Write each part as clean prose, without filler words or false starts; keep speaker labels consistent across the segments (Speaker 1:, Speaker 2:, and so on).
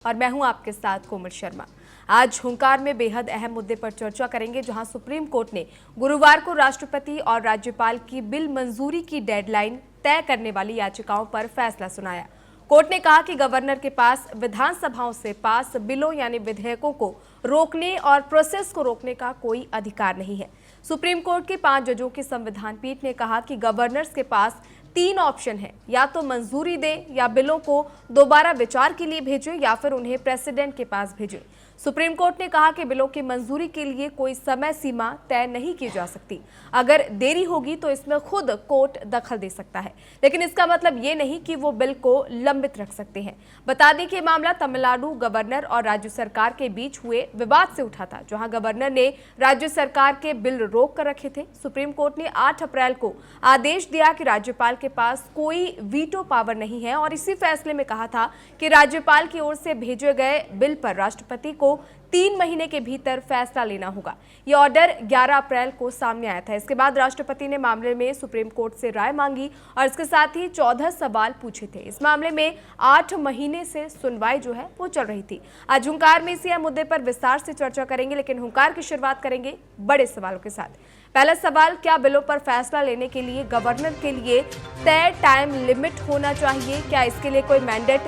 Speaker 1: और मैं हूं आपके साथ कोमल शर्मा। आज हुंकार में बेहद अहम मुद्दे पर चर्चा करेंगे, जहां सुप्रीम कोर्ट ने गुरुवार को राष्ट्रपति और राज्यपाल की बिल मंजूरी की डेडलाइन तय करने वाली याचिकाओं पर फैसला सुनाया। कोर्ट ने कहा कि गवर्नर के पास विधानसभाओं से पास बिलों यानी विधेयकों को रोकने और प्रोसेस को रोकने का कोई अधिकार नहीं है। सुप्रीम कोर्ट के 5 जजों की संविधान पीठ ने कहा कि गवर्नर्स के पास 3 ऑप्शन है, या तो मंजूरी दे, या बिलों को दोबारा विचार के लिए भेजें, या फिर उन्हें प्रेसिडेंट के पास भेजें। सुप्रीम कोर्ट ने कहा कि बिलों की मंजूरी के लिए कोई समय सीमा तय नहीं की जा सकती। अगर देरी होगी तो इसमें खुद कोर्ट दखल दे सकता है, लेकिन इसका मतलब ये नहीं कि वो बिल को लंबित रख सकते हैं। बता दें कि ये मामला तमिलनाडु गवर्नर और राज्य सरकार के बीच हुए विवाद से उठा था, जहां गवर्नर ने राज्य सरकार के बिल रोक कर रखे थे। सुप्रीम कोर्ट ने 8 अप्रैल को आदेश दिया कि राज्यपाल के पास कोई वीटो पावर नहीं है, और इसी फैसले में कहा था कि राज्यपाल की ओर से भेजे गए बिल पर राष्ट्रपति को 3 महीने के भीतर फैसला लेना होगा। यह ऑर्डर 11 अप्रैल को सामने आया था। इसके बाद राष्ट्रपति ने मामले में सुप्रीम कोर्ट से राय मांगी और इसके साथ ही 14 सवाल पूछे थे। इस मामले में 8 महीने से सुनवाई जो है वो चल रही थी। आज हुंकार में इसी मुद्दे पर विस्तार से चर्चा करेंगे, लेकिन हुंकार की शुरुआत करेंगे बड़े सवालों के साथ। पहला सवाल, क्या बिलों पर फैसला लेने के लिए गवर्नर के लिए तय टाइम लिमिट होना चाहिए? क्या इसके लिए कोई मैंडेट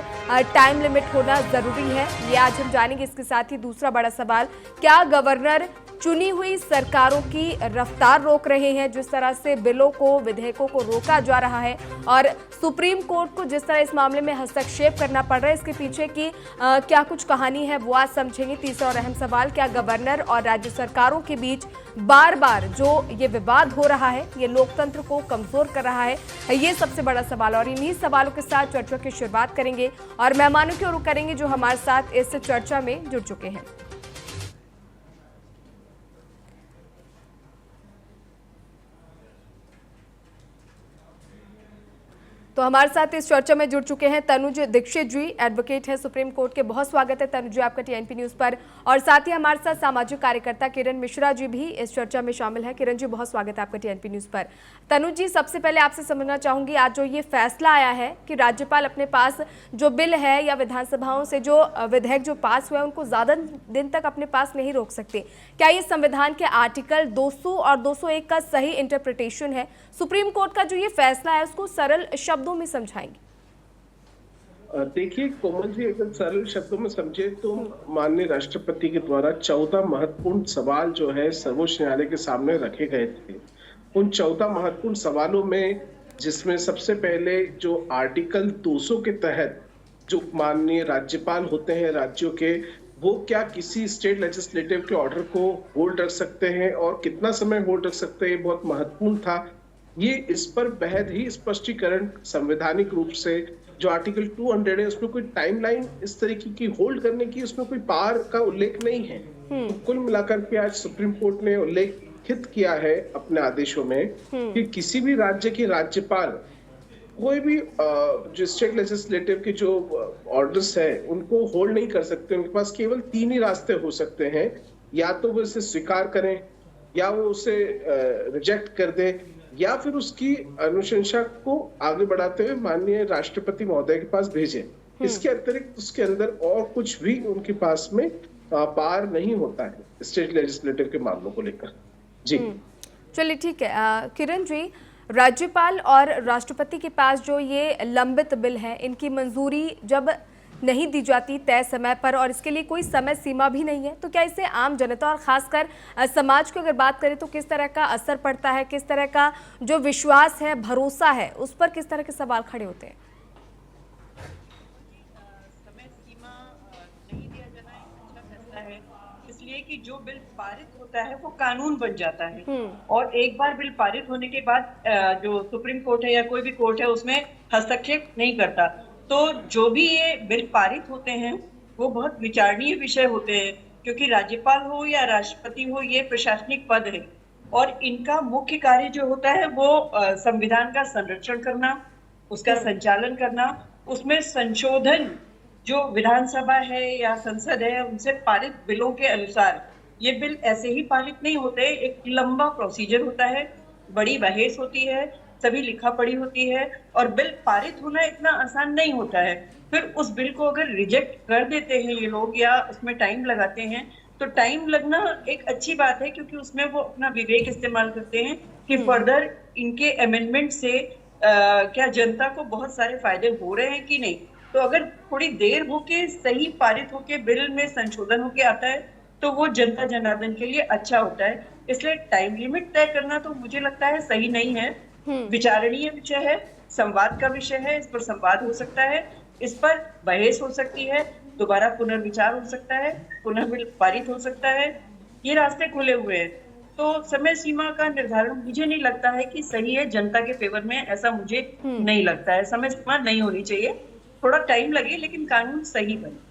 Speaker 1: टाइम लिमिट होना जरूरी है? ये आज हम जानेंगे। इसके साथ ही दूसरा बड़ा सवाल, क्या गवर्नर चुनी हुई सरकारों की रफ्तार रोक रहे हैं? जिस तरह से बिलों को, विधेयकों को रोका जा रहा है और सुप्रीम कोर्ट को जिस तरह इस मामले में हस्तक्षेप करना पड़ रहा है, इसके पीछे की क्या कुछ कहानी है, वो आज समझेंगे। तीसरा और अहम सवाल, क्या गवर्नर और राज्य सरकारों के बीच बार बार जो ये विवाद हो रहा है, ये लोकतंत्र को कमजोर कर रहा है? ये सबसे बड़ा सवाल, और इन्हीं सवालों के साथ चर्चा की शुरुआत करेंगे और मेहमानों की ओर करेंगे जो हमारे साथ इस चर्चा में जुड़ चुके हैं। तो हमारे साथ इस चर्चा में जुड़ चुके हैं तनुज दीक्षित जी, एडवोकेट है सुप्रीम कोर्ट के। बहुत स्वागत है तनुज जी आपका टीएनपी न्यूज पर। और साथ ही हमारे साथ सामाजिक कार्यकर्ता किरण मिश्रा जी भी इस चर्चा में शामिल है। किरण जी, बहुत स्वागत है आपका टीएनपी न्यूज पर। तनुज जी, सबसे पहले आपसे समझना चाहूंगी, आज जो ये फैसला आया है कि राज्यपाल अपने पास जो बिल है या विधानसभाओं से जो विधेयक जो पास हुए उनको ज्यादा दिन तक अपने पास नहीं रोक सकते, क्या ये संविधान के आर्टिकल 200 और 201 का सही इंटरप्रिटेशन है? सुप्रीम कोर्ट का जो ये फैसला है उसको सरल शब्दों में समझाएंगे।
Speaker 2: देखिए कोमल जी, अगर सरल शब्दों में समझे तो माननीय राष्ट्रपति के द्वारा 14 महत्वपूर्ण सवाल जो है सर्वोच्च न्यायालय के सामने रखे गए थे। उन 14 महत्वपूर्ण सवालों में, जिसमें सबसे पहले जो आर्टिकल 200 के तहत जो माननीय राज्यपाल होते हैं राज्यों के, वो क्या किसी स्टेट लेजिस्लेटिव के ऑर्डर को होल्ड रख सकते हैं और कितना समय होल्ड रख सकते हैं, बहुत महत्वपूर्ण था। ये इस पर बेहद ही स्पष्टीकरण संवैधानिक रूप से जो आर्टिकल 200 है उसमें कोई टाइमलाइन इस तरीके की होल्ड करने की उसमें कोई पार का उल्लेख नहीं है। तो कुल मिलाकर के आज सुप्रीम कोर्ट ने उल्लेखित किया है अपने आदेशों में कि किसी भी राज्य के राज्यपाल कोई भी जो स्टेट लेजिस्लेटिव के जो ऑर्डर्स है उनको होल्ड नहीं कर सकते। उनके पास केवल 3 ही रास्ते हो सकते हैं, या तो वो इसे स्वीकार करें, या वो उसे रिजेक्ट कर दे, या फिर उसकी अनुशंसा को आगे बढ़ाते हुए माननीय राष्ट्रपति महोदय के पास भेजें। इसके अतिरिक्त उसके अंदर और कुछ भी उनके पास में पार नहीं होता है स्टेट लेजिस्लेटिव के मामलों को लेकर। जी
Speaker 1: चलिए, ठीक है। किरण जी, राज्यपाल और राष्ट्रपति के पास जो ये लंबित बिल है, इनकी मंजूरी जब नहीं दी जाती तय समय पर और इसके लिए कोई समय सीमा भी नहीं है, तो क्या इससे आम जनता और खासकर समाज की अगर बात करें तो किस तरह का असर पड़ता है? किस तरह का जो विश्वास है, भरोसा है, उस पर किस तरह के सवाल खड़े होते हैं?
Speaker 3: समय सीमा नहीं दिया जाना एक अच्छा फैसला है, इसलिए कि जो बिल पारित होता है वो कानून बन जाता है, और एक बार बिल पारित होने के बाद जो सुप्रीम कोर्ट है या कोई भी कोर्ट है उसमें हस्तक्षेप नहीं करता। तो जो भी ये बिल पारित होते हैं वो बहुत विचारणीय विषय होते हैं, क्योंकि राज्यपाल हो या राष्ट्रपति हो, ये प्रशासनिक पद है और इनका मुख्य कार्य जो होता है वो संविधान का संरक्षण करना, उसका संचालन करना, उसमें संशोधन जो विधानसभा है या संसद है उनसे पारित बिलों के अनुसार। ये बिल ऐसे ही पारित नहीं होते, एक लंबा प्रोसीजर होता है, बड़ी बहस होती है, सभी लिखा पढ़ी होती है, और बिल पारित होना इतना आसान नहीं होता है। फिर उस बिल को अगर रिजेक्ट कर देते हैं ये लोग या उसमें टाइम लगाते हैं, तो टाइम लगना एक अच्छी बात है, क्योंकि उसमें वो अपना विवेक इस्तेमाल करते हैं कि फर्दर इनके अमेंडमेंट से क्या जनता को बहुत सारे फायदे हो रहे हैं कि नहीं। तो अगर थोड़ी देर होके सही पारित होके बिल में संशोधन होके आता है तो वो जनता जनार्दन के लिए अच्छा होता है। इसलिए टाइम लिमिट तय करना तो मुझे लगता है सही नहीं है। विचारणीय विषय है, संवाद का विषय है, इस पर संवाद हो सकता है, इस पर बहस हो सकती है, दोबारा पुनर्विचार हो सकता है, पुनः बिल पारित हो सकता है, ये रास्ते खुले हुए हैं। तो समय सीमा का निर्धारण मुझे नहीं लगता है कि सही है जनता के फेवर में, ऐसा मुझे नहीं लगता है। समय सीमा नहीं होनी चाहिए, थोड़ा टाइम लगे लेकिन कानून सही बने।